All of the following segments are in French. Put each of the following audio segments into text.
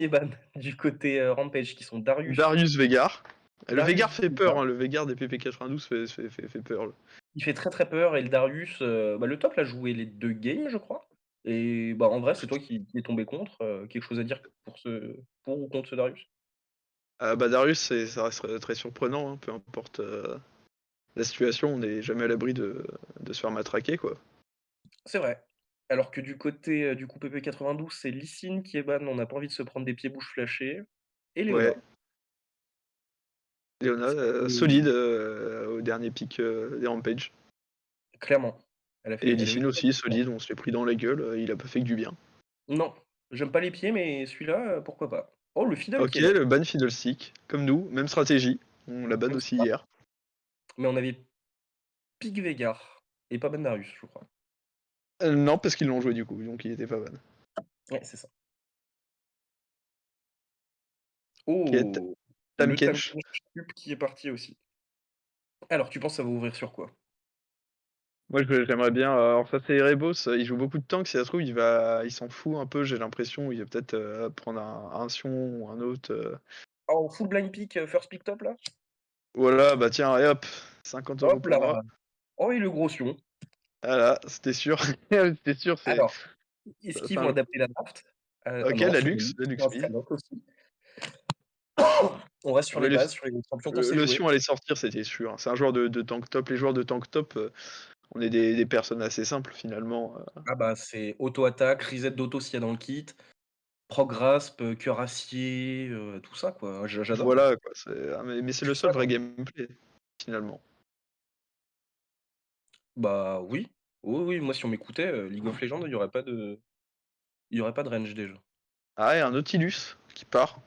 Eban du côté, Rampage qui sont Darius, Darius Vegar. Le Darius Vegar fait peur, Vega. hein, le Vegar des PP92 fait peur, là. Il fait très, très peur et le Darius, bah, le top l'a joué les 2 games, je crois et bah, en vrai, c'est toi qui est tombé contre, quelque chose à dire pour ou contre ce Darius? Bah, Darius, ça reste très surprenant, hein, peu importe, la situation, on n'est jamais à l'abri de se faire matraquer, quoi. C'est vrai. Alors que du côté, du coup PP92, c'est Lee Sin qui est ban, on n'a pas envie de se prendre des pieds-bouches flashés et Ouais, Leona. Leona, C'est solide, au dernier pick, des Rampage. clairement, Et elle Lee a eu Sin aussi solide, on se l'est pris dans la gueule, il a pas fait que du bien. non, j'aime pas les pieds, mais celui-là, pourquoi pas. Oh, le Fiddle qui OK, est ban. le ban Fiddlestick, comme nous, même stratégie. On l'a ban Même aussi ça, hier. mais on avait Pic Veigar et pas ban Darius, je crois. Non, parce qu'ils l'ont joué du coup, donc il était pas ban. Ouais, c'est ça. OK, Oh! Tahm Le Kench. Tahm Kench qui est parti aussi. Alors, tu penses ça va ouvrir sur quoi? Moi, j'aimerais bien, alors ça c'est Erebos, il joue beaucoup de tanks, si ça se trouve il s'en fout un peu, j'ai l'impression, il va peut-être, prendre un Sion ou un autre, En full blind pick, first pick top là? voilà, bah tiens, et hop, 50 € Hop pour là! moi. Oh et le gros Sion. Voilà, c'était sûr. C'était sûr, Alors, est-ce qu'ils c'est vont un adapter la draft? OK, Non, la sur luxe, Elite, la luxe ça serait mid. lock aussi. On reste Ah sur mais les bases, sur les champions qu'on sait le jouer. Sion allait sortir, c'était sûr, hein. C'est un joueur de tank top. Les joueurs de tank top, on est des personnes assez simples finalement, Ah bah, c'est auto-attaque, reset d'auto s'il y a dans le kit, proc grasp, cœur acier, tout ça quoi. J'adore, hein. voilà quoi, mais c'est Je le suis seul fan, vrai hein. gameplay, finalement. Bah oui. Oui, oui, moi si on m'écoutait, League of Legends, il y aurait pas de range déjà. Ah et un Nautilus qui part.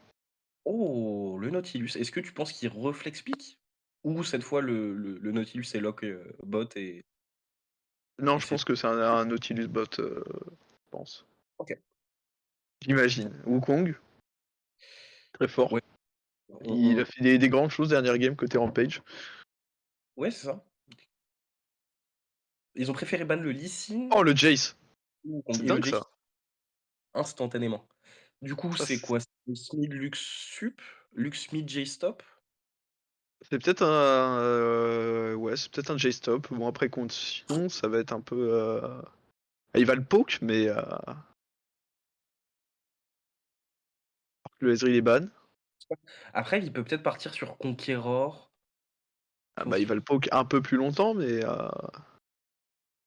Oh! Le Nautilus. Est-ce que tu penses qu'il reflex pick? Ou cette fois le Nautilus est lock, bot Non, et je c'est pense que c'est un Nautilus bot, je pense. OK. J'imagine. Wukong, très fort. Ouais, Il a on fait des grandes choses dernière game côté Rampage. ouais, c'est ça. Ils ont préféré ban le Lee Sin Oh le Jace! ou Wukong C'est et le dingue Jace ça. instantanément. Du coup, Ça c'est quoi? C'est le Smid Lux Sup? Lux Mid J-Stop? c'est peut-être un, ouais, c'est peut-être un J-Stop. Bon après contre Sion, ça va être un peu, il va le poke mais, le Ezreal est ban. Après, il peut peut-être partir sur Conqueror. Ah Faut bah, il va le poke un peu plus longtemps mais, ce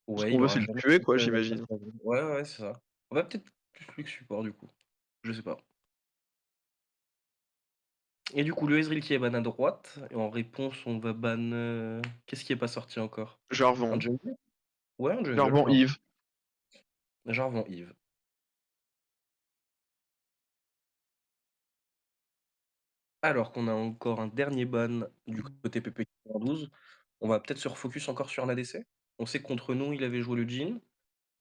ouais, qu'on il veut aura c'est le jamais tuer cette, quoi, cette j'imagine. ouais, ouais, c'est ça. On va peut-être plus Lux Support du coup. Je sais pas. Et du coup, le Ezreal qui est ban à droite et en réponse, on va ban, qu'est-ce qui est pas sorti encore? Un Jarvan. jungle? Ouais, un jungle, Jarvan Jarvan. Yves. Jarvan Yves. Alors qu'on a encore un dernier ban du côté PP92, on va peut-être se refocus encore sur un ADC. On sait que contre nous, il avait joué le Jhin.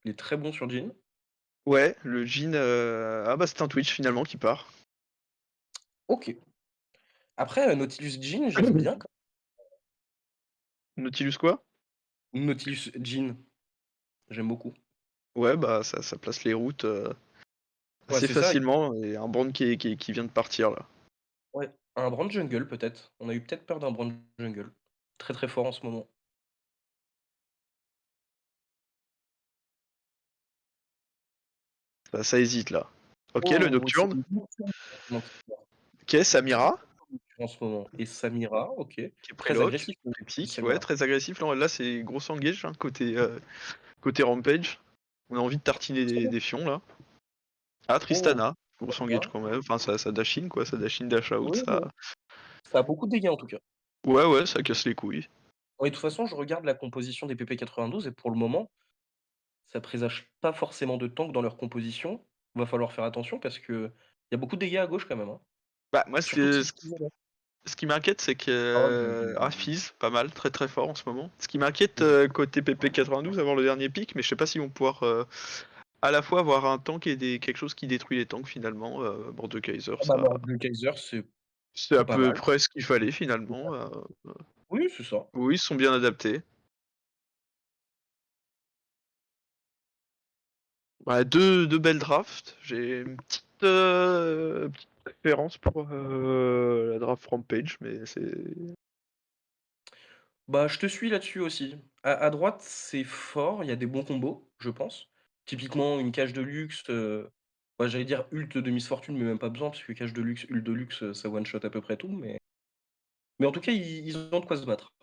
Il est très bon sur Jhin. Ouais, le Jhin, ah bah, c'est un Twitch finalement qui part. OK. Après, Nautilus Jhin, j'aime bien quand Nautilus quoi? Nautilus Jhin, j'aime beaucoup. Ouais, bah, ça place les routes, Ouais, assez c'est ça. facilement et un Brand qui vient de partir là. Ouais, un Brand Jungle peut-être. On a eu peut-être peur d'un Brand Jungle. Très, très fort en ce moment. Ça hésite là. OK, le Oh, c'est Nocturne. une nocturne effectivement qui sort. OK, Très Samira, fort nocturne en ce moment et Samira, OK. qui est Très prélock, agressif aussi critique, ouais, Samira. très agressif. Là, c'est gros engage, hein, côté Rampage. On a envie de tartiner des fions là. Ah, Oh, Tristana, gros engage bien. quand même. Enfin, ça dash in quoi, ça dash in, dash out, Oui, ça. oui. Ça a beaucoup de dégâts en tout cas. Ouais, ouais, ça casse les couilles. Ouais, de toute façon, je regarde la composition des PP92 et pour le moment, ça présage pas forcément de tank dans leur composition. Va falloir faire attention parce qu'il y a beaucoup de dégâts à gauche quand même, hein. Bah, moi, Surtout si tu ce qui m'inquiète, c'est que, oh, Fizz, pas mal, très très fort en ce moment. Ce qui m'inquiète, côté PP92, avoir le dernier pic, mais je sais pas s'ils vont pouvoir, à la fois avoir un tank et quelque chose qui détruit les tanks finalement. Mordekaiser, ah bah, ça, Mordekaiser, c'est à c'est pas peu mal. près ce qu'il fallait finalement. Oui, c'est ça. Oui, ils se sont bien adaptés. Ouais, deux belles drafts. J'ai une petite, petite préférence pour, la draft Rampage, mais c'est Bah, je te suis là-dessus aussi. À droite, c'est fort, il y a des bons combos, je pense. Typiquement une cage de luxe, bah, j'allais dire ult de Miss Fortune, mais même pas besoin parce que cage de luxe, ult de luxe, ça one shot à peu près tout, mais en tout cas, ils ont de quoi se battre.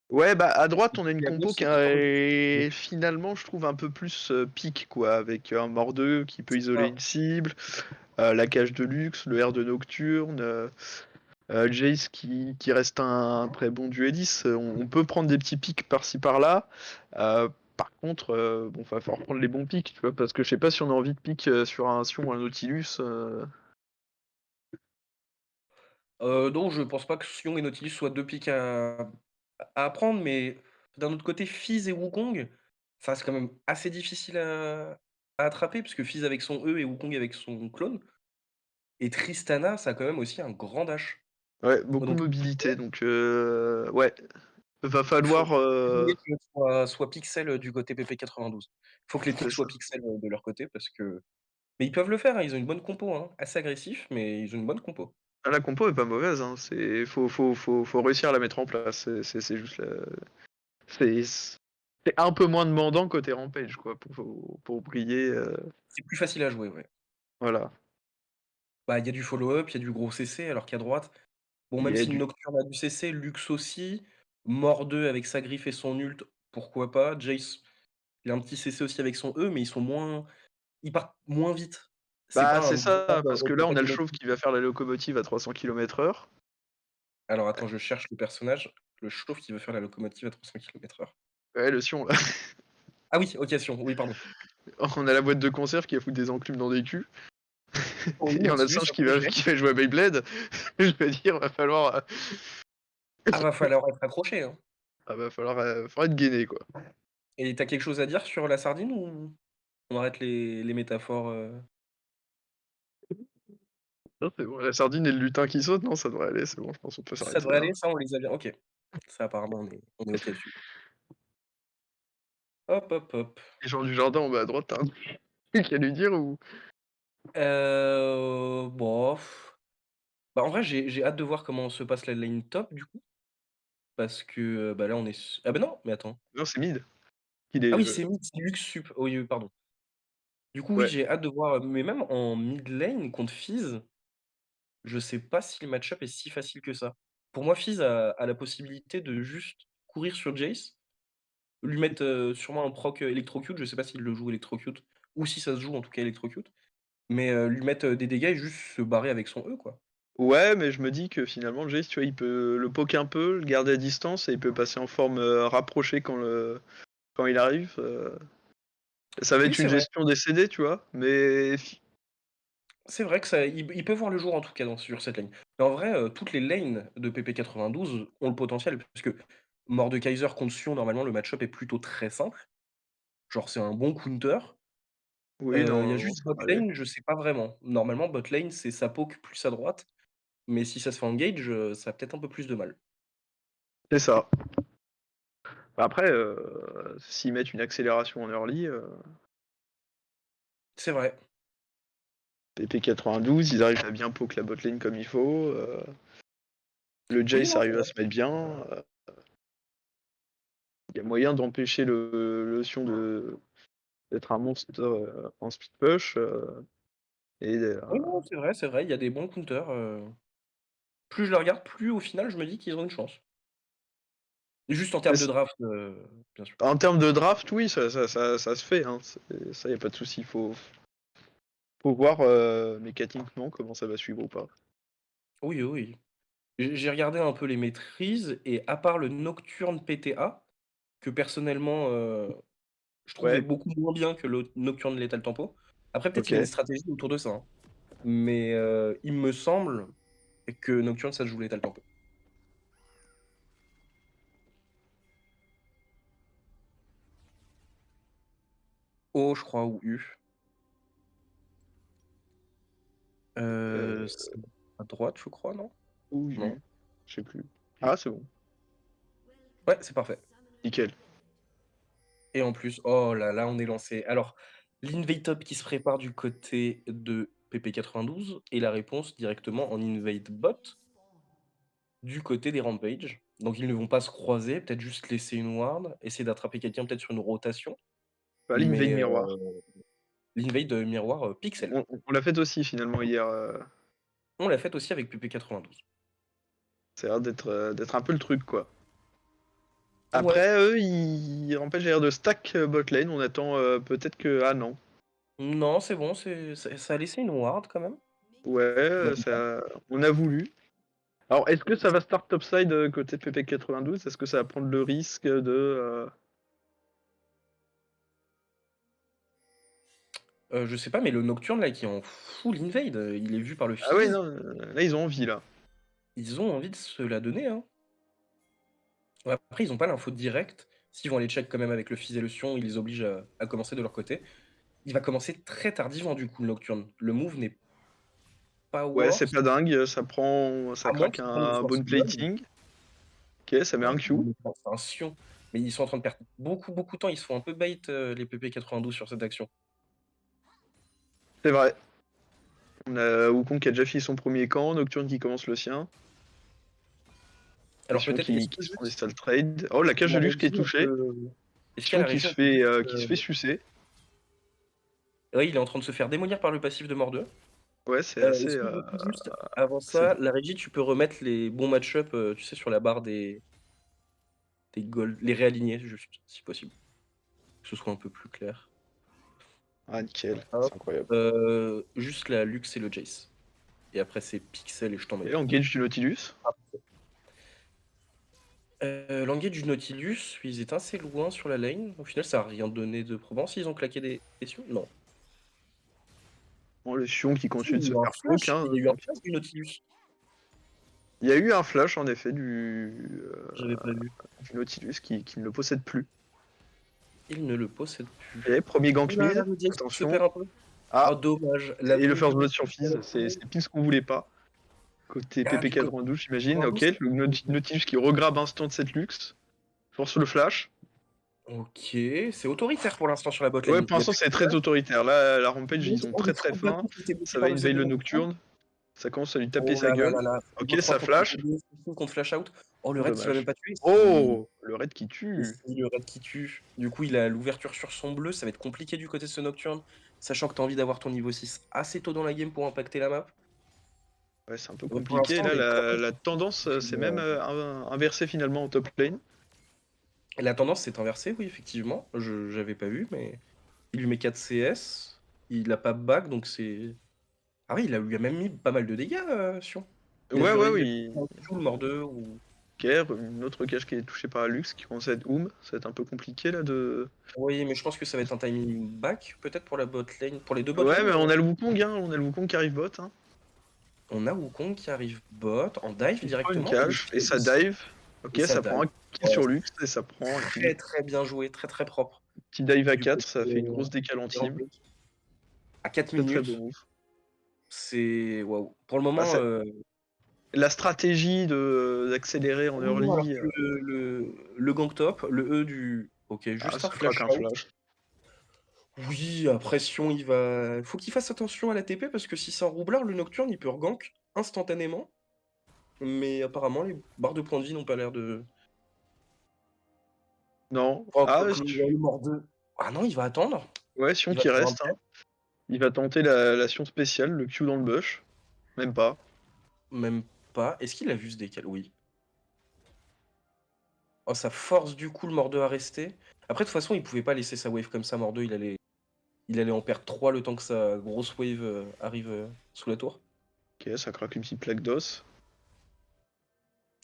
ouais, bah, à droite, on a une Et à gauche, compo qui c'est encore mieux. Mmh, est finalement, je trouve, un peu plus, pique, quoi, avec un Mordeux qui peut c'est isoler ça. une cible, la cage de luxe, le R de Nocturne, Jace qui reste un très bon dueliste. On peut prendre des petits pics par-ci par-là. Par contre, bon, va falloir prendre les bons pics, tu vois, parce que je sais pas si on a envie de pique sur un Sion ou un Nautilus. Non, je pense pas que Sion et Nautilus soient 2 pics à prendre, mais d'un autre côté, Fizz et Wukong, ça reste quand même assez difficile à attraper puisque Fizz avec son E et Wukong avec son clone et Tristana, ça a quand même aussi un grand dash. Ouais, beaucoup de Donc mobilité, donc ouais, va il faut falloir. que soit pixel, du côté PP92. Il faut que les C'est pics ça. soient pixel, de leur côté parce que mais ils peuvent le faire, hein, ils ont une bonne compo, hein, assez agressif, mais ils ont une bonne compo. Ah, la compo est pas mauvaise, hein. C'est faut réussir à la mettre en place. C'est juste c'est un peu moins demandant côté Rampage, quoi, pour briller. C'est plus facile à jouer, ouais. Voilà. Bah, il y a du follow-up, il y a du gros CC, alors qu'à droite, bon, Il même y a si du Nocturne a du CC, Lux aussi, Mord2 avec sa griffe et son ult, pourquoi pas? Jace, il a un petit CC aussi avec son E, mais ils partent moins vite. C'est Bah, pas un c'est ça, grab parce que là, on overhead a le chauve motif. qui va faire la locomotive à 300 km/h. Alors attends, je cherche le personnage, le chauve qui veut faire la locomotive à 300 km/h. Ouais, le Sion, là. Ah oui, OK, Sion, oui, pardon. On a la boîte de conserve qui va foutre des enclumes dans des culs. Oui, Et on a le là-dessus, singe ça peut jouer. qui va jouer à Beyblade. Je veux dire, va falloir, Ah, va falloir être accroché, hein. falloir être gainé, quoi. Et tu as quelque chose à dire sur la sardine ou on arrête les métaphores, Non, c'est bon, la sardine et le lutin qui saute, non, ça devrait aller, c'est bon, je pense qu'on peut Ça s'arrêter devrait là. aller, ça, on les a bien OK. Ça apparemment on est OK dessus. Hop, hop, hop. Les gens du jardin en bas à droite, tu un truc à lui dire ou? Bof. Bah, en vrai, j'ai hâte de voir comment se passe la lane top du coup, parce que, bah, là on est ah bah, non, mais attends. Non, c'est mid qu'il Ah est, oui, c'est mid, c'est Lux sup. Oui, oui, pardon. Du coup, oui, ouais. j'ai hâte de voir, mais même en mid lane contre Fizz, je sais pas si le match-up est si facile que ça. Pour moi, Fizz a la possibilité de juste courir sur Jace, lui mettre, sûrement un proc, Electrocute, je sais pas s'il le joue Electrocute ou si ça se joue en tout cas Electrocute, mais, lui mettre, des dégâts et juste se barrer avec son E, quoi. Ouais, mais je me dis que finalement, Jace, tu vois, il peut le poke un peu, le garder à distance et il peut passer en forme, rapprochée quand il arrive. Ça va Oui, être une c'est vrai. gestion des CD, tu vois? Mais C'est vrai que ça il peut voir le jour en tout cas sur cette lane. Mais en vrai, toutes les lanes de PP92 ont le potentiel puisque Mordekaiser contre Sion, normalement le match-up est plutôt très simple. Genre c'est un bon counter. oui, Il y a non, juste ça bot devrait aller. lane, je sais pas vraiment. Normalement bot lane, c'est ça poke plus à droite, mais si ça se fait engage, ça a peut-être un peu plus de mal. C'est ça. Après, s'ils mettent une accélération en early, C'est vrai. PP92, ils arrivent à bien poke la botlane comme il faut, le Oui, Jace non, c'est arrive à vrai. se mettre bien, il y a moyen d'empêcher le Sion d'être un monstre, en speed push, et Oui, non, c'est vrai, il y a des bons counters, plus je le regarde, plus au final je me dis qu'ils ont une chance. Juste en termes de draft, bien sûr. en termes de draft, oui, ça se fait, hein, ça, y a pas de souci. Faut voir, mécaniquement comment ça va suivre ou pas. Oui, oui, oui. J'ai regardé un peu les maîtrises et à part le Nocturne PTA, que personnellement, je trouvais Ouais, beaucoup moins bien que le Nocturne Lethal Tempo. Après peut-être il y a une OK. stratégie autour de ça, hein, mais il me semble que Nocturne ça se joue Lethal Tempo. O je crois ou U. Heu, C'est à droite je crois, non? ou Non? U, je sais plus. Ah, c'est bon, Ouais, c'est parfait nickel. et en plus oh là là, on est lancé. Alors, l'invade top qui se prépare du côté de PP92 et la réponse directement en invade bot du côté des Rampage. Donc ils ne vont pas se croiser, peut-être juste laisser une ward, essayer d'attraper quelqu'un peut-être sur une rotation, Bah, l'invade mais miroir. l'invade, miroir, pixel. On l'a fait aussi finalement hier, On l'a fait aussi avec PP92. ça a l'air d'être un peu le truc, quoi. Ouais, Après, eux, ils Rampage a l'air de stack, bot lane, on attend, peut-être que ah non. non, c'est bon, ça a laissé une ward quand même. Ouais, Donc ça on a voulu. Alors, est-ce que ça va start topside, côté de PP92? Est-ce que ça va prendre le risque de, je sais pas, mais le Nocturne là qui est en full invade, il est vu par le Ah ouais, Fizz. non, là, ils ont envie, là. Ils ont envie de se la donner, hein. Ouais, après, ils ont pas l'info directe. S'ils vont aller check quand même avec le Fizz et le Sion, ils les obligent à commencer de leur côté. Il va commencer très tardivement du coup le Nocturne. Le move n'est pas Ouais, c'est worse, pas dingue, ça à moins craque qu'ils prennent le un Force bon Blood. plating. OK, ça met un Q. C'est un Sion. Mais ils sont en train de perdre beaucoup, beaucoup de temps. Ils se font un peu bait, les PP92 sur cette action. C'est vrai. On a Wukong qui a déjà fini son premier camp, Nocturne qui commence le sien. Et Alors Sion peut-être est-ce qui que se prend des juste stall trade. Oh, la cage de la luxe qui est régie touchée. est-ce qu'à Sion la régie on peut qui se fait sucer. ouais, il est en train de se faire démolir par le passif de Mordeux. Ouais, c'est assez, Est-ce que du coup juste avant c'est ça, la régie tu peux remettre les bons match-up, tu sais sur la barre des gold, les réaligner juste, si possible, que ce soit un peu plus clair. ah nickel, Hop, c'est incroyable. juste la Lux et le Jace et après c'est Pixel et je t'en mets Et pas. engage du Nautilus. L'engage du Nautilus, ils étaient assez loin sur la lane. Au final, ça a rien donné de probant. S'ils ont claqué des sions? Non. Bon, le Sion qui Si, continue de se faire poke, hein, il y a eu un flash tranquillement. du Nautilus. Il y a eu un flash en effet J'avais pas vu. du Nautilus qui ne le possède plus. Il ne le possède plus. Et premier Ouh gank là là, mid, le Jace qui se attention. perd un peu. Ah, Oh dommage, la et le first blood blessure sur de Fizz, c'est pile ce qu'on voulait pas. Côté ah du coup, PP92, j'imagine. Ok, 92. le Nautilus qui regrabe instant de cette luxe. Force le flash. OK, c'est autoritaire pour l'instant sur la bot Ouais, lane. pour Il y a l'instant plus c'est de très flash. autoritaire. Là, la Rampage, ils ont Oh, le très très trop faim. bateau qui était bloqué Ça va par le invader Z de le Nocturne. Nocturne. Ça commence à lui taper Oh sa là là gueule. là là, Ok, niveau 3 ça contre flash. contre flash out. Oh le raid qui va même Dommage. pas tuer, Oh, le raid qui et tue. si le raid qui tue. Du coup, il a l'ouverture sur son bleu, ça va être compliqué du côté de ce Nocturne, sachant que tu as envie d'avoir ton niveau 6 assez tôt dans la game pour impacter la map. Ouais, c'est un peu Pour compliqué. l'instant, Là, les top la tendance s'est même euh, inversée finalement en top lane. la tendance s'est inversée, oui, effectivement. Je j'avais pas vu, mais il lui met 4 CS, il a pas back, donc c'est ah oui, il lui a même mis pas mal de dégâts, Sion. Ouais, ouais, Il a oui. un Q, mort 2 ou Care, une autre cage qui est touchée par la luxe qui commence à être Ça va être un peu compliqué là de. oui, mais je pense que ça va être un timing back, peut-être pour la bot lane, pour les 2 bot Ouais, lane mais on d'ailleurs. a le Wukong, hein. On a le Wukong qui arrive bot. Hein. On a Wukong qui arrive bot, en dive Il prend une directement, et le cage et kill ça aussi, dive. et Ok, ça ça prend dive. un kill Ouais, sur luxe et ça prend un kill. très, très bien joué, très, très propre Petit dive à du 4, côté ça fait une grosse décale en des team. Rampage. À 4 Très très beau minutes, move. c'est waouh. Pour le Bah, moment, la stratégie d'accélérer en alors early. que le gank top, le E du OK, Ah, juste un ça craque flash un out. flash. Oui, après Sion, faut qu'il fasse attention à la TP parce que si c'est un roublard, le Nocturne, il peut regank instantanément. Mais apparemment, les barres de points de vie n'ont pas l'air de Non. oh, Ah, quoique le mort 2. Ah non, il va attendre. ouais, Sion Il va qui faire un reste. Hein. test. Il va tenter la Sion spéciale, le Q dans le bush. Même pas. Même pas. Est-ce qu'il a vu ce décal? Oui. Oh, ça force du coup le Mordeux à rester. Après, de toute façon, il pouvait pas laisser sa wave comme ça, Mordeux. Il allait en perdre 3 le temps que sa grosse wave arrive sous la tour. Ok, ça craque une petite plaque d'os.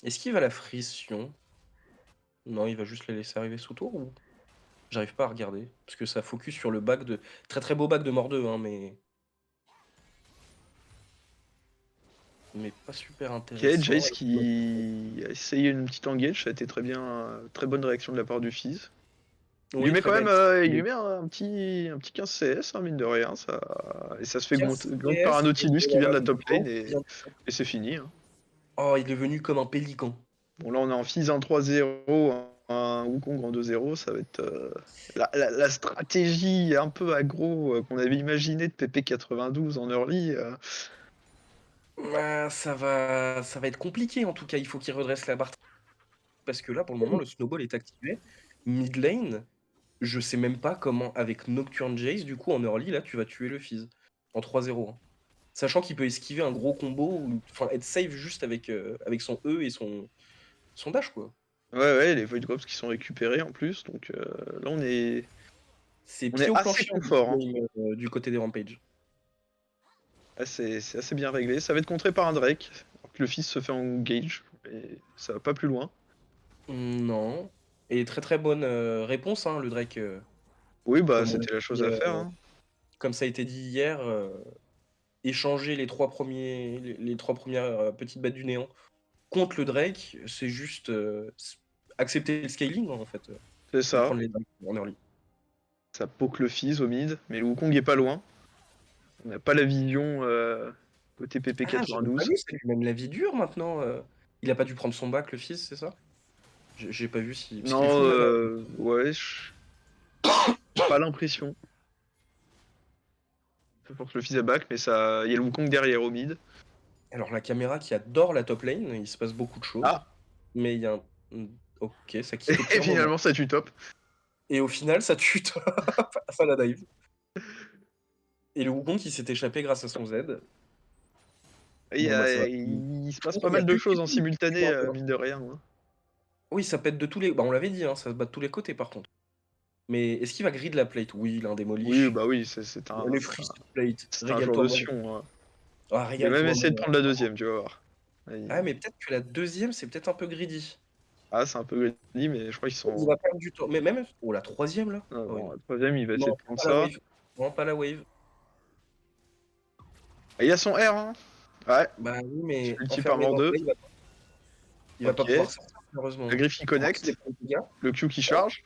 Est-ce qu'il va la frision? Non, il va juste la laisser arriver sous tour ou j'arrive pas à regarder. Parce que ça focus sur le back de. Très très beau back de Mordeux, hein, mais. Mais pas super Ok, intéressant. Jace qui a essayé une petite engage, ça a été très bien, très bonne réaction de la part du Fizz. Il lui Oui, met très quand même, belle. il lui met un petit 15 CS, hein, mine de rien, et ça se fait 15 gank par un CS Nautilus qui vient de la top lane gank et, bien. c'est fini. Hein. Oh, il est venu comme un pélican. Bon là on est en Fizz 1-3-0, un Wukong en 2-0, ça va être la stratégie un peu aggro qu'on avait imaginé de PP92 en early. Bah, ça va être compliqué en tout cas, il faut qu'il redresse la barre parce que là, pour le moment, le snowball est activé. Mid lane, je sais même pas comment avec Nocturne Jace, du coup, en early, là, tu vas tuer le Fizz en 3-0, hein. Sachant qu'il peut esquiver un gros combo ou enfin être safe juste avec son E et son dash, quoi. Ouais, les Void Drops qui sont récupérés en plus, donc là C'est on pied est au assez plancher le mid confort, hein. lane, du côté des Rampage. Là, c'est assez bien réglé. Ça va être contré par un Drake, alors que le fils se fait engage, et ça va pas plus loin. Non, et très, très bonne, réponse, hein, le Drake, Oui, bah, comme on a c'était la chose dit, à faire, hein. comme ça a été dit hier, échanger les 3 premières, petites bêtes du néant contre le Drake, c'est juste, accepter le scaling, en fait, C'est et ça. prendre les Drakes en early. Ça poke le fizz au mid, mais le Wukong est pas loin. On n'a pas la vision côté Ah, j'avais pas PP92. vu, ça lui mène la vie dure maintenant, il a pas dû prendre son bac le fils, c'est ça? J'ai pas vu si parce qu'il est Non, full mana. ouais, j'ai pas l'impression. Je pense que le fizz est back, mais ça, il y a le Wukong derrière au mid. Alors la caméra qui adore la top lane, il se passe beaucoup de choses, Ah, mais il y a un OK, ça quitte au et pire moment finalement ça tue top. et au final ça tue top à la dive et le Wukong qui s'est échappé grâce à son Z. Bon bah, ça va. Il se Par passe contre, pas il y a mal de plus choses en de simultané, mine de rien, hein. oui, ça pète de tous les bah, on l'avait dit, hein, ça se bat de tous les côtés par contre. Mais est-ce qu'il va grid la plate? Oui, il a un Oui, démolish. bah oui, Les free plate, c'est un joueur régale-toi de moi. Sion, hein. Ah, Il va même régale-toi essayer de moi. prendre la deuxième, tu vas voir. Ah, mais peut-être que la deuxième c'est peut-être un peu greedy. Ah, c'est un peu greedy, mais je crois qu'ils Il sont. va perdre du temps. Mais même oh, la troisième là? Non, Oh oui, bon, non. la troisième, il va essayer Non, de prendre pas la ça. wave. Non, pas la wave. Ah, il a son R, hein. Ouais, Bah oui, mais ulti par enfermé mort dans 2. ça, il va pas Ok. pouvoir sortir malheureusement, La hein. griffe qui À moins qu'il ait connecte. pas de dégâts. Le Q qui charge.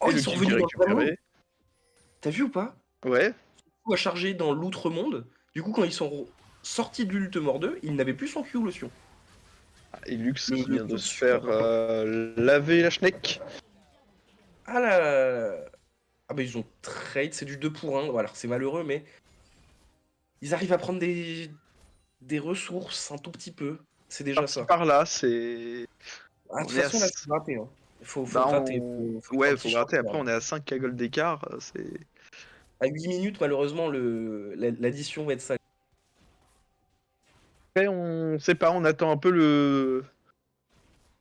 Oh, Et ils le sont kill qui est revenus dans le vrai monde! récupéré. Tu as vu ou pas? Ouais. Coup a chargé dans l'outre-monde. Du coup, quand ils sont sortis de l'Ult mort 2, il n'avait plus son Q le Sion. Ah, et Lux qui Le vient de Q de se Sion faire n'a pas changé. laver la schneck. Ah là ah bah ils ont trade, c'est du 2 pour 1. Bon alors c'est malheureux, mais ils arrivent à prendre des ressources un tout petit peu. C'est déjà Par-ci ça. par-là, c'est. Ah, de toute On est à. façon là, c'est gratter, hein. Faut Bah, gratter, on. faut faire un Ouais, petit faut short gratter. là. Après, on est à 5 gold d'écart. C'est. À 8 minutes, malheureusement, l'addition va être salée. Après, on sait pas, on attend un peu le.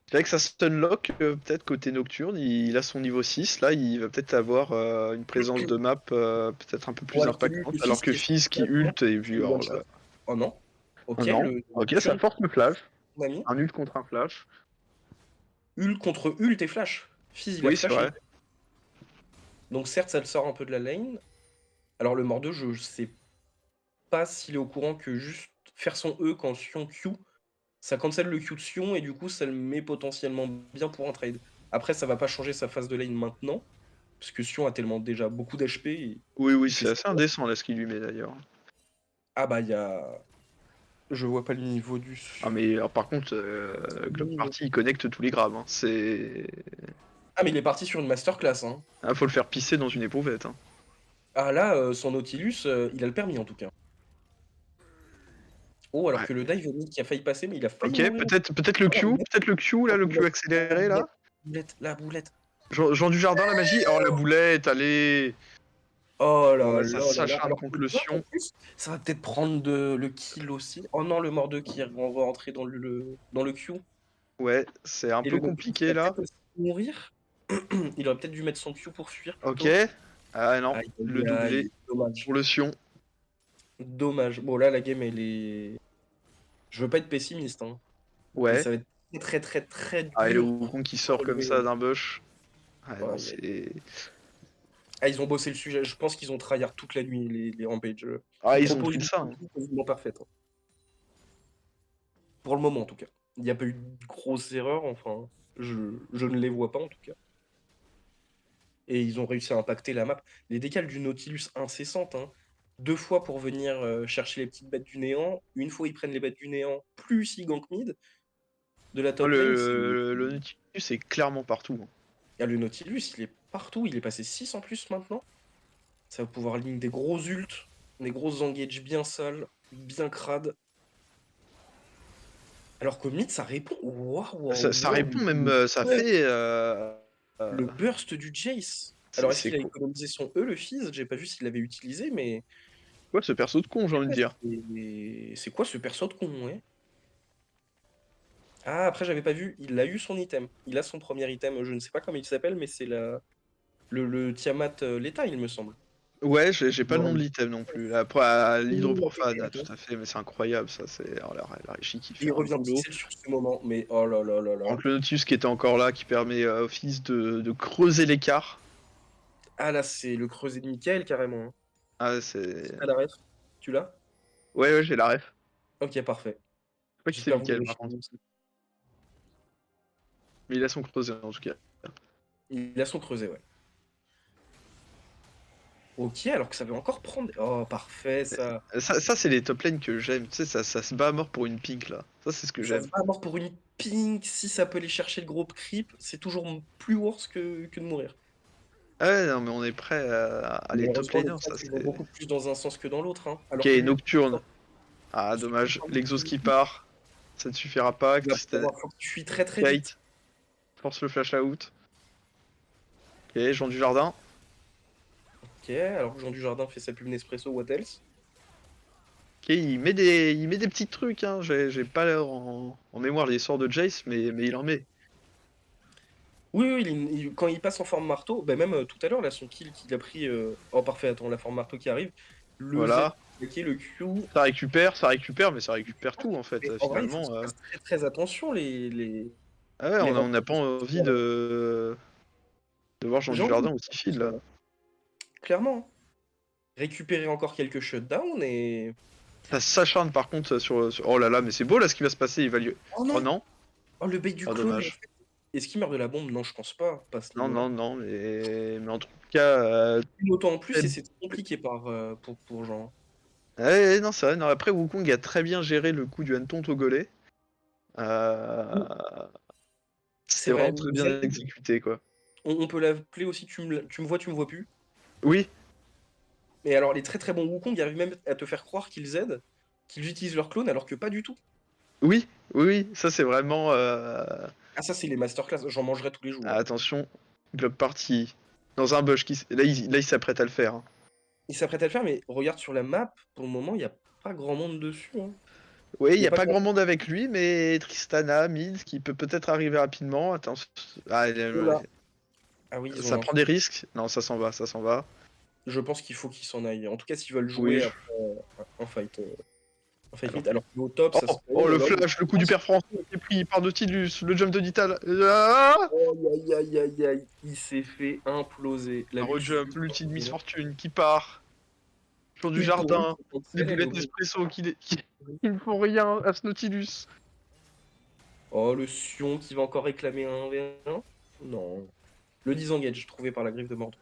C'est vrai que ça stunlock, peut-être côté Nocturne, il a son niveau 6, là il va peut-être avoir une présence de map peut-être un peu Ou plus alors celui impactante, le alors fils que qui est Fizz qui ult et c'est vu le one alors shot. là. Oh non. Oh OK, non, le ok, ça nocturne force le flash, mon ami. un ult contre un flash. Ult contre ult et flash. Fizz, il a Oui, c'est flashé. vrai. Donc certes, ça le sort un peu de la lane. Alors le Mordeux, je sais pas s'il est au courant que juste faire son E quand Sion Q, ça cancel le Q de Sion et du coup, ça le met potentiellement bien pour un trade. Après, ça va pas changer sa phase de lane maintenant, parce que Sion a tellement déjà beaucoup d'HP et Oui, il fait c'est ça. assez indécent là ce qu'il lui met d'ailleurs. Ah bah, il y a je vois pas le niveau du Ah Sion. mais alors, par contre, Globe Party il connecte tous les grabs, hein. C'est. Ah mais il est parti sur une masterclass, hein. Ah, faut le faire pisser dans une éprouvette, hein. Ah là, son Nautilus, il a le permis en tout cas. Oh, alors Ouais. que le dive mid qui a failli passer, mais il a failli Ok, mourir. peut-être Oh le Q là, la le Q boulette, la accéléré là. boulette, la boulette. Jean du Jardin, la magie. Oh la boulette, allez. Oh Bon là bah ça là là là, s'acharne alors que contre le le bot en Sion. plus, ça va peut-être prendre le kill aussi. Oh non, le Mordeux qui va rentrer dans le Q Ouais, c'est un et peu le Noctis qui compliqué va là. peut-être aussi mourir. Il aurait peut-être dû mettre son Q pour fuir Ok. plutôt. Ah non, Aïe, le aïe, doublé aïe, dommage. pour le Sion. Dommage. Bon là, la game elle est je veux pas être pessimiste, hein, mais Ouais. ça va être très, très, très, très Ah et le dur Wukong qui pour sort comme relever, ça d'un bush. Ah non, aïe, aïe. c'est. Ah, ils ont bossé le sujet. Je pense qu'ils ont tryhard toute la nuit les Rampage, Ah Ils ils ont proposent drill une ça, hein. stratégie quasiment parfaite, hein. Pour le moment, en tout cas. Il n'y a pas eu de grosses erreurs, enfin, je ne les vois pas, en tout cas. Et ils ont réussi à impacter la map. Les décales du Nautilus incessantes, hein. 2 fois pour venir, chercher les petites bêtes du néant. Une fois, ils prennent les bêtes du néant, plus ils gank mid. de la Ah, top lane, c'est le Nautilus est clairement partout, hein. ah, le Nautilus, il est partout, il est passé 6 en plus maintenant. Ça va pouvoir ligne des gros ults, des grosses engages bien sales, bien crades. Alors qu'au mid, ça répond. Waouh, waouh, Ça waouh, répond même, ça burst fait. le burst du Jace. Alors est-ce C'est qu'il a quoi, économisé son E, le Fizz? J'ai pas vu s'il l'avait utilisé, mais quoi ce perso de con, j'ai envie de ouais, dire. c'est quoi ce perso de con, ouais? Ah, après, j'avais pas vu, il a eu son item. Il a son premier item, je ne sais pas comment il s'appelle, mais c'est le Tiamat létal, il me semble. Ouais, j'ai pas le nom Non. de l'item non plus. Après, Oui, l'hydroprofane, ok, ah, tout ok. à fait, mais c'est incroyable ça, c'est oh, la régie qui Et fait il un revient boulot. pixel sur ce moment, mais oh là là là Par là. contre, le Nautilus qui était encore là, qui permet au Fizz de creuser l'écart. Ah là, c'est le creuset de Michael carrément, hein. Ah, Si c'est. tu la ref, tu l'as? Ouais, ouais, j'ai la ref. Ok, parfait. Je sais pas qui c'est J'espère que vous Mickaël l'avez par chez contre. vous aussi. Mais il a son creuset en tout cas. Il a son creuset, ouais. Ok, alors que ça veut encore prendre. Oh, parfait, ça. Ça c'est les top lanes que j'aime. Tu sais, ça se bat à mort pour une pink là. Ça, c'est ce que Ça se j'aime. bat à mort pour une pink. Si ça peut aller chercher le gros creep, c'est toujours plus worse que de mourir. Ah ouais, non, mais on est prêt à les top Malheureusement, les laners, ça fights ils vont c'est. beaucoup plus dans un sens que dans l'autre, hein. Ok, Alors que lui, Nocturne. Ah, dommage. L'exos qui part. Ça ne suffira pas. il va Christelle. falloir faut que tu fuis très très vite. Kate. Force le flash out. Ok, Jean du Jardin. Ok, alors que Jean Dujardin fait sa pub Nespresso, what else? Ok, il met des petits trucs, hein. J'ai pas en mémoire les sorts de Jace, mais il en met. Oui, oui, quand il passe en forme marteau, bah même tout à l'heure, là, son kill qu'il a pris. Oh, parfait, attends, la forme marteau qui arrive. Le Z, Voilà. qui est le Q. Mais ça récupère tout en fait, Mais en vrai, il faut finalement. qu'ils fassent très très attention, Ah ouais, les on n'a pas remplaçants. envie de voir Jean J'ai envie de Dujardin aussi feed là. clairement, hein. Récupérer encore quelques shutdowns et. Ça s'acharne par contre Oh là là, mais c'est beau là ce qui va se passer, il va lui. Oh Oh non! non, Oh, le bait du oh clone, en dommage. fait. Est-ce qu'il meurt de la bombe? Non, je pense pas, pas à ce Non, niveau-là. non, non, mais en tout cas. Une auto en plus Très- et c'est compliqué pour Jean. Ouais, non, c'est vrai, non, après Wukong a très bien géré le coup du hanneton togolais. Mm. Euh, C'est C'était vrai, vraiment très mais bien exécuté quoi. on peut l'appeler aussi tu me vois plus. Oui, Et alors, les très très bons Wukong arrivent même à te faire croire qu'ils aident, qu'ils utilisent leur clone alors que pas du tout. oui, oui, oui, ça c'est vraiment. Ah, ça, c'est les masterclass, j'en mangerai tous les jours, hein. Attention, Globe Party. Dans un bush, là il s'apprête à le faire, hein. Ils s'apprêtent à le faire, mais regarde sur la map, pour le moment, il n'y a pas grand monde dessus, hein. Oui, il Il n'y y a a pas pas grand. grand monde avec lui, mais Tristana, mid, qui peut peut-être arriver rapidement. Attention. Ah, Oula. Ah oui, ils ont ça prend l'info. des risques. Non, ça s'en va, ça s'en va. Je pense qu'il faut qu'ils s'en aillent. En tout cas, s'ils veulent Oui. jouer après un fight Alors. mid, alors qu'au top, ça se. Oh, Oh oh, là le là, flash, le coup du père français qui est pris par Nautilus, le jump de Nital. Ah, aïe aïe aïe aïe, il s'est fait imploser. La un vue dessus. rejump, l'ulti de Miss Fortune qui part. Sur du Une pour une, jardin. Des elle est boulettes obligée. Nespresso qui ne font rien à ce Nautilus. Oh, le Sion qui va encore réclamer un 1v1. Non. Le disengage trouvé par la griffe de Mordor.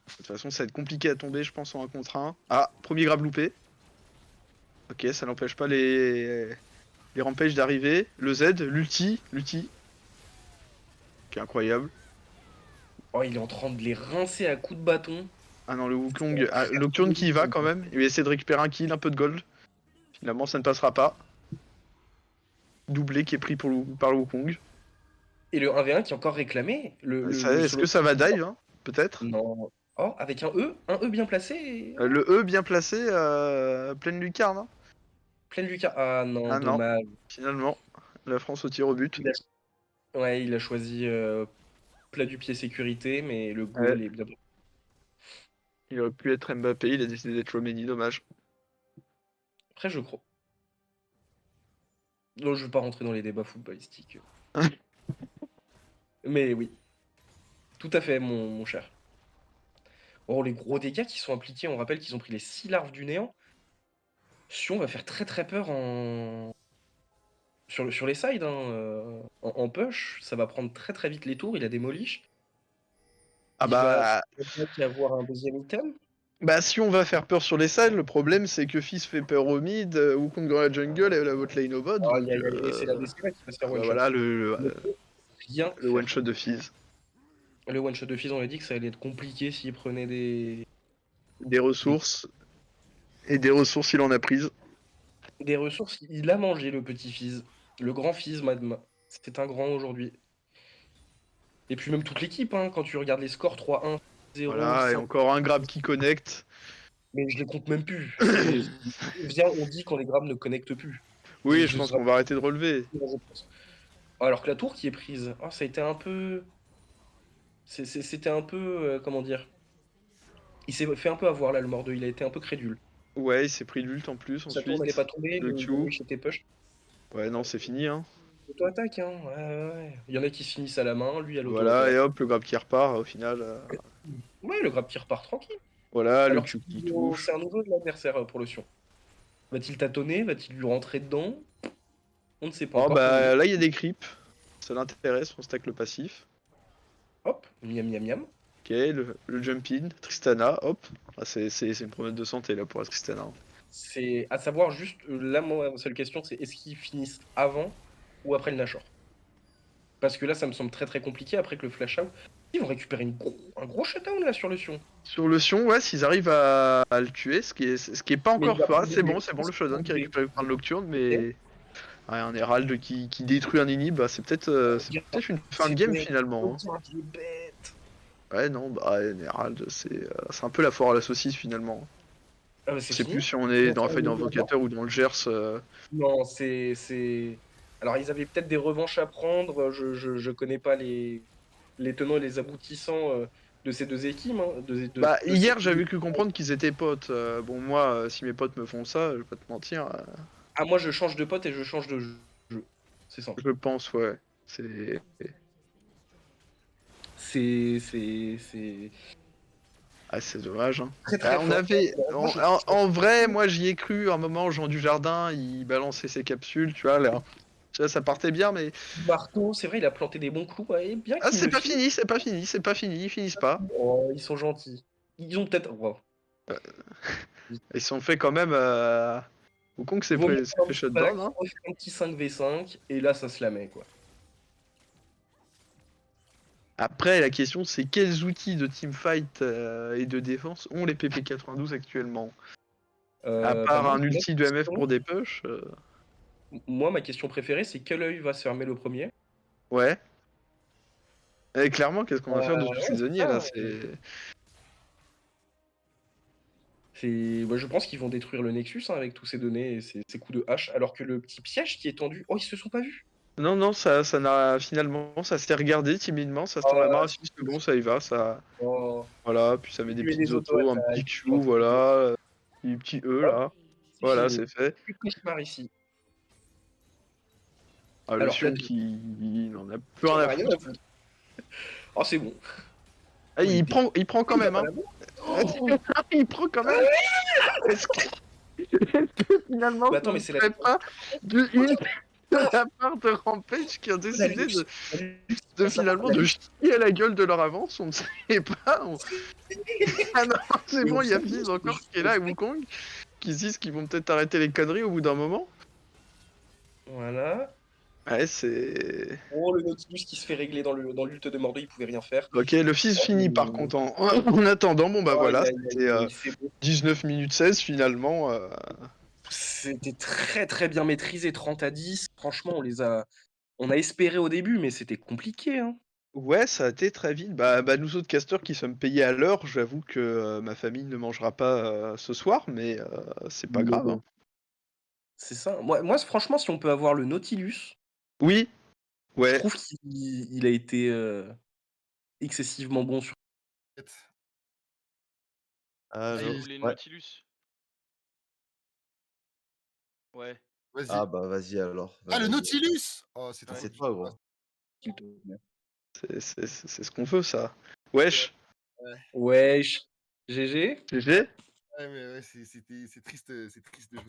De toute façon, ça va être compliqué à tomber, je pense, en 1 contre 1. Ah, premier grab loupé. Ok, ça n'empêche pas les rampages d'arriver. Le Z, l'ulti, qui est incroyable. Oh, il est en train de les rincer à coups de bâton. Ah non, le Ça va Wukong, très, très Nocturne qui y va vite. quand même. Il va essayer de récupérer un kill, un peu de gold. Finalement, ça ne passera pas. Doublé qui est pris par le Wukong. Et le 1v1 qui est encore réclamé. Le Est-ce solo. que ça va dive, hein? Peut-être. Non. Oh, avec un E bien placé. Le E bien placé, pleine lucarne, hein. Pleine Lucas. Ah non, Ah non, dommage. finalement, la France au tir au but. Il Ouais, il a choisi plat du pied sécurité, mais le Ouais, goal est bien. il aurait pu être Mbappé, il a décidé d'être Romeni, dommage. Après, je crois. Non, je vais pas rentrer dans les débats footballistiques. Mais oui, tout à fait, mon cher. Oh, les gros dégâts qui sont appliqués, on rappelle qu'ils ont pris les 6 larves du néant. Sion va faire très très peur sur les sides, hein, en push. Ça va prendre très très vite les tours, il a démolish. Ah Il va bah, peut-être y avoir un deuxième item. Bah, si on va faire peur sur les sides, le problème c'est que Fizz fait peur au mid, Wukong dans la jungle et la bot lane au bot, Aïe, donc aïe, aïe, et c'est la DCA qui va se faire bah, one shot. voilà Ne peut rien le one faire. shot de Fizz. Le one shot de Fizz, on a dit que ça allait être compliqué s'il prenait Des des ressources, et des ressources il en a prises. des ressources. Il a mangé le petit Fizz. Le grand Fizz, madame. C'est un grand aujourd'hui. Et puis même toute l'équipe, hein, quand tu regardes les scores 3-1, 0, Voilà, et 5, encore un grab qui connecte. mais je les compte même plus. Viens, on dit quand les grabs ne connectent plus. Oui, je pense qu'on va arrêter de relever. Je pense. Alors que la tour qui est prise, oh, ça a été un peu. C'était un peu. Comment dire? Il s'est fait un peu avoir là, le Mordeux. Il a été un peu crédule. Ouais, il s'est pris l'ult en plus Sa tour n'allait pas ensuite. tomber, Le le Q. Wish était push. Ouais, non, c'est fini, hein. Auto-attaque, hein. Ouais, ouais, ouais. Il y en a qui se finissent à la main, lui à Voilà, l'auto-attaque. et hop, le grab qui repart au final. Ouais, le grab qui repart tranquille. Voilà, le Alors Q qui c'est touche. un nouveau de l'adversaire pour le Sion. Va-t-il tâtonner? Va-t-il lui rentrer dedans? On ne sait pas Oh encore pour le bah moment. là il y a des creeps. Ça l'intéresse, on stack le passif. Hop, miam miam miam. Ok, le jump in, Tristana, hop. Ah, c'est une promesse de santé là pour la Tristana. C'est à savoir juste, là, moi, ma seule question, c'est est-ce qu'ils finissent avant ou après le Nashor? Parce que là, ça me semble très très compliqué après que le flash out. Ils vont récupérer un gros shutdown là sur le Sion. Sur le Sion, ouais, s'ils arrivent à le tuer, ce qui est pas Mais il encore va fait. Ah, prendre c'est des bon, le grosses showdown qui boules récupère par le Nocturne, Ok. mais ouais, un Herald qui détruit un inhib, bah, c'est peut-être une fin de C'est game bête. finalement, hein. Regarde, il est bête. Ouais, non, bah, un Herald, c'est un peu la foire à la saucisse finalement. Ah bah Je c'est sais fini. plus si on Ils est vont dans la faire feuille une nouvelle mort. d'invocateur ou dans le Gers. Non, c'est. Alors ils avaient peut-être des revanches à prendre. Je connais pas les tenants et les aboutissants de ces deux équipes, hein, Bah, de ces hier, deux j'avais équipes. cru comprendre qu'ils étaient potes. Bon, moi, si mes potes me font ça, je vais pas te mentir, Ah moi je change de pote et je change de jeu. C'est simple. je pense, ouais. C'est C'est c'est dommage, hein. très Bah, très on fort. avait. Alors, moi, En vrai, moi, j'y ai cru un moment, Jean du Jardin, il balançait ses capsules, tu vois, là. Tu vois, ça partait bien, mais. Marteau, c'est vrai, il a planté des bons clous, ouais, et bien Ah, qu'il c'est me pas file. fini, c'est pas fini, c'est pas fini, ils finissent pas. Oh, ils sont gentils. Ils ont peut-être. Wow. Ils sont fait quand même. Wukong s'est Vaut mieux s'est faire un fait petit back, shutdown, hein. refaire un petit 5v5, et là ça se la met quoi. Après, la question, c'est quels outils de teamfight et de défense ont les PP92 actuellement? À Bah part moi, un ulti de MF pour des push, moi, ma question préférée, c'est quel œil va se fermer le premier. ouais. Et clairement, qu'est-ce qu'on va faire de ce Ouais, c'est saisonnier ça. là? Bah, je pense qu'ils vont détruire le Nexus hein, avec tous ces données et ces coups de hache, alors que le petit piège qui est tendu, oh, ils se sont pas vus. Non, non, ça n'a finalement, ça s'est regardé timidement, ça se tend la main Ah, à 6, c'est bon, ça y va, ça. oh, Voilà, puis ça met des tu mets petites des autos, un petit auto-attaques, Q, tu lances des autos. voilà, des petits E Hop, là. c'est Voilà, fini. c'est fait. Plus de cauchemar ici. Ah, le Alors que là, Sion qui n'en a plus tu rien en à as rien à foutre. foutre. Oh, c'est bon. Ah, Oh, il était. il prend quand Il va même, pas hein. la voir. Oh, Il prend quand même. Est-ce que, est-ce que finalement, mais ce attends, mais ne c'est la. serait pas du Regarde, ult de la part de Rampage qui a la décidé luxe. La luxe qui de passe là-bas. finalement de chier à la gueule de leur avance? On ne sait pas. Ah non, c'est Et on bon, il y a sent bien Fizz que c'est encore juste qui est là et exprès. Wukong qui se disent qu'ils vont peut-être arrêter les conneries au bout d'un moment. Voilà. Ouais, c'est. Oh, le Nautilus qui se fait régler dans l'ult de Mordeau, il pouvait rien faire. Ok, le Fizz Oh, finit par contre en attendant. Bon bah aïe, voilà, aïe, c'était aïe, aïe, c'est beau. 19 minutes 16 finalement. C'était très très bien maîtrisé, 30-10. Franchement, on a espéré au début, mais c'était compliqué, hein. Ouais, ça a été très vite. Bah, nous autres casteurs qui sommes payés à l'heure, j'avoue que ma famille ne mangera pas ce soir, mais c'est pas grave, hein. C'est ça. Moi, franchement, si on peut avoir le Nautilus, Oui, je ouais. trouve qu'il a été excessivement bon sur. Ah, il Allô? voulait le Ouais. Nautilus? Ouais, Ah Vas-y. bah vas-y alors, Ah, le vas-y. Nautilus! Oh, c'est Ah, trop ouais. c'est dur. toi Ah, gros. C'est ce qu'on veut, ça. ouais, Wesh, ouais. Wesh. GG. GG? Ouais, mais ouais, c'est triste de jouer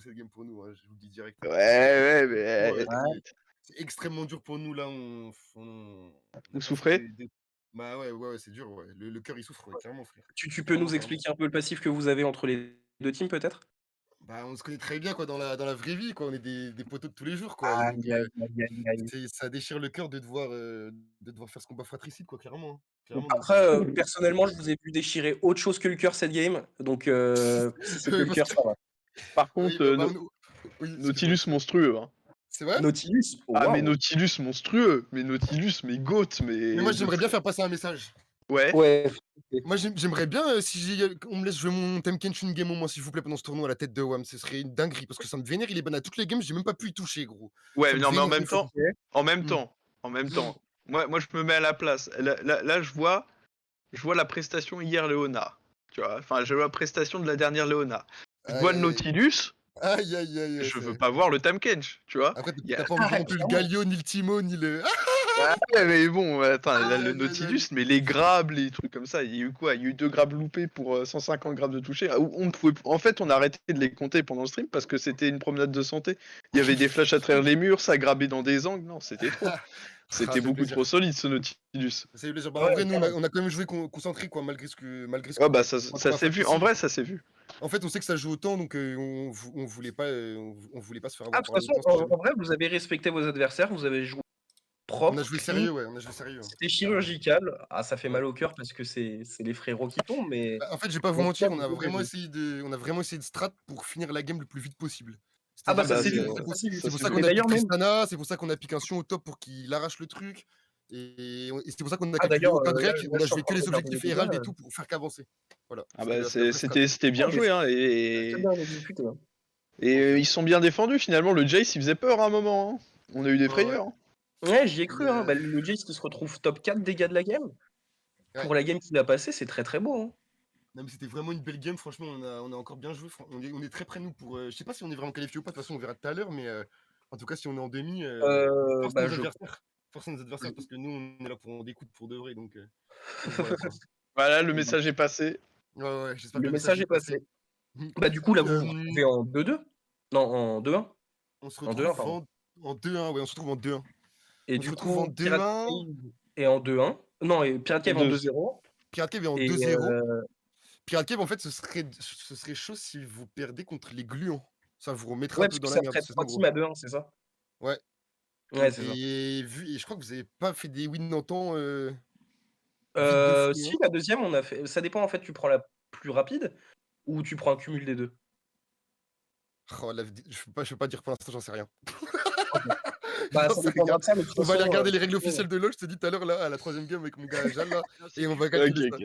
cette game pour nous, hein, je vous le dis direct. Ouais, ouais, Franchement, mais Ouais. c'est extrêmement dur pour nous là, on vous a passé souffrez? des Bah ouais, c'est dur, ouais. Le cœur, il souffre, ouais, clairement, frère. Tu peux Clairement, nous clairement. expliquer un peu le passif que vous avez entre les 2 teams peut-être? Bah, on se connaît très bien, quoi, dans la vraie vie, quoi. On est des potos de tous les jours, quoi. Et donc, Aïe, aïe, aïe, aïe, aïe. ça déchire le cœur de devoir faire ce combat fratricide, quoi, clairement, hein. Bon Clairement, donc, après, personnellement, je vous ai vu déchirer autre chose que le cœur cette game, donc si c'est que oui, le parce cœur, que ça va. Par oui, contre, bah, oui, excuse-moi. Nautilus monstrueux, hein. C'est vrai? Nautilus? Ah, mais Waouh! Nautilus monstrueux, mais Nautilus, mais GOAT, Mais moi, mais de j'aimerais bien très faire passer un message. ouais. Ouais, Moi, j'aimerais bien, si on me laisse jouer mon Temkench une game au moins, s'il vous plaît, pendant ce tournoi à la tête de WAM. Ce serait une dinguerie parce que ça me vénère, il est ban à toutes les games, j'ai même pas pu y toucher, gros. Ouais, Ça me non, mais vénère de fou. en même Mmh. temps, en même temps, moi je me mets à la place. Là, je vois la prestation hier Léona, tu vois? Enfin, je vois la prestation de la dernière Léona. Je vois Aïe, le aïe, aïe. Nautilus, Aïe, aïe, aïe, ouais, je veux c'est pas voir le Tamekench, tu vois? après, tu Il y a as pas envie de voir non plus le clairement. Galio, ni le Timo, ni le ah ouais, mais bon, attends, là, aïe, le aïe, aïe, aïe. Nautilus, mais les grabs, les trucs comme ça, il y a eu quoi? Il y a eu 2 grabs loupés pour 150 grammes de toucher. Ah, on pouvait... En fait, on a arrêté de les compter pendant le stream parce que c'était une promenade de santé. Il y avait des flashs à travers les murs, ça grabait dans des angles. Non, c'était trop. Ah, ça C'était fait beaucoup plaisir. trop solide ce Nautilus. Ça fait plaisir. Bah, en Ouais, vrai, nous, clairement. on a quand même joué concentré, quoi, malgré ce Ouais, bah combat. ça Combat s'est vu. En fratricide. vrai, ça s'est vu. En fait, on sait que ça joue autant, donc on voulait pas, on voulait pas se faire Ah, avoir de toute par le façon, temps, si en jamais. vrai, vous avez respecté vos adversaires, vous avez joué On a propre, joué clean, sérieux, ouais, on a joué sérieux, hein. c'était chirurgical. Ah, ça fait Ouais. mal au cœur parce que c'est les frérots qui tombent, mais Bah, en fait, je vais pas vous en tout cas, mentir, on vous a devez vraiment jouer. essayé de strat pour finir la game le plus vite possible. Ah bah Ah C'est-à-dire ça bah s'est que vu, ça, ça s'est vu. c'est ça pour s'est ça vu. qu'on Mais a pick d'ailleurs même Tristana, c'est pour ça qu'on a pick un Sion au top pour qu'il arrache le truc et c'est pour ça qu'on a ah calculé d'ailleurs, aucun là Drake, là on je a suis en joué que train de les regarder les objectifs dégâts, Herald et tout pour faire qu'avancer. Voilà, Ah c'était bah la vraie strat. c'était ah bien mais joué, hein. très bien exécuté, hein. Ils sont bien défendus finalement. Le Jace, il faisait peur à un moment, hein. On a eu des Ouais, ouais. frayeurs, hein. Ouais, j'y ai Mais cru, hein. Bah, le Jace qui se retrouve top 4 dégâts de la game, ouais. pour la game qu'il a passée, c'est très, très beau, hein. Non, mais c'était vraiment une belle game, franchement, on a encore bien joué. On est très près, nous, pour. Je sais pas si on est vraiment qualifié ou pas, de toute façon, on verra tout à l'heure, mais en tout cas, si on est en demi, force à Bah, nos je adversaires. Force à nos adversaires, parce que nous, on est là pour en découdre pour de vrai, donc voilà quoi. Voilà, le message est passé. Ouais, ouais, j'espère que Le le message message est est passé. passé. Bah, du coup, là, vous vous Euh, retrouvez en 2-2? Non, en 2-1? on se En 2-1, retrouve pardon. en 2-1, ouais, on se retrouve en 2-1. Et On se du retrouve en coup, Pirate 2-1. Cave est en 2-1. Non, et Pirate En Cave en deux. 2-0. Pirate Cave est en Et 2-0. Pirate Cave, en fait, ce serait chaud si vous perdez contre les gluants. Ça vous remettrait un ouais, peu parce dans que la ça merde, ferait c'est 3 ça, gros. teams à 2-1, c'est ça? Ouais. Ouais, c'est ça. Et je crois que vous avez pas fait des wins en temps vite de fou, Si, hein. la deuxième, on a fait ça dépend, en fait, tu prends la plus rapide ou tu prends un cumul des 2? Oh, je peux pas dire pour l'instant, j'en sais rien. OK. Bah, J'en ça sais rien. dépendra de ça, mais de toute On va façon, aller regarder les de règles toute façon officielles de LoL, je t'ai dit tout à l'heure, là, à la 3e game avec mon gars Jal, là, et on va Ok, calculer ça. ok.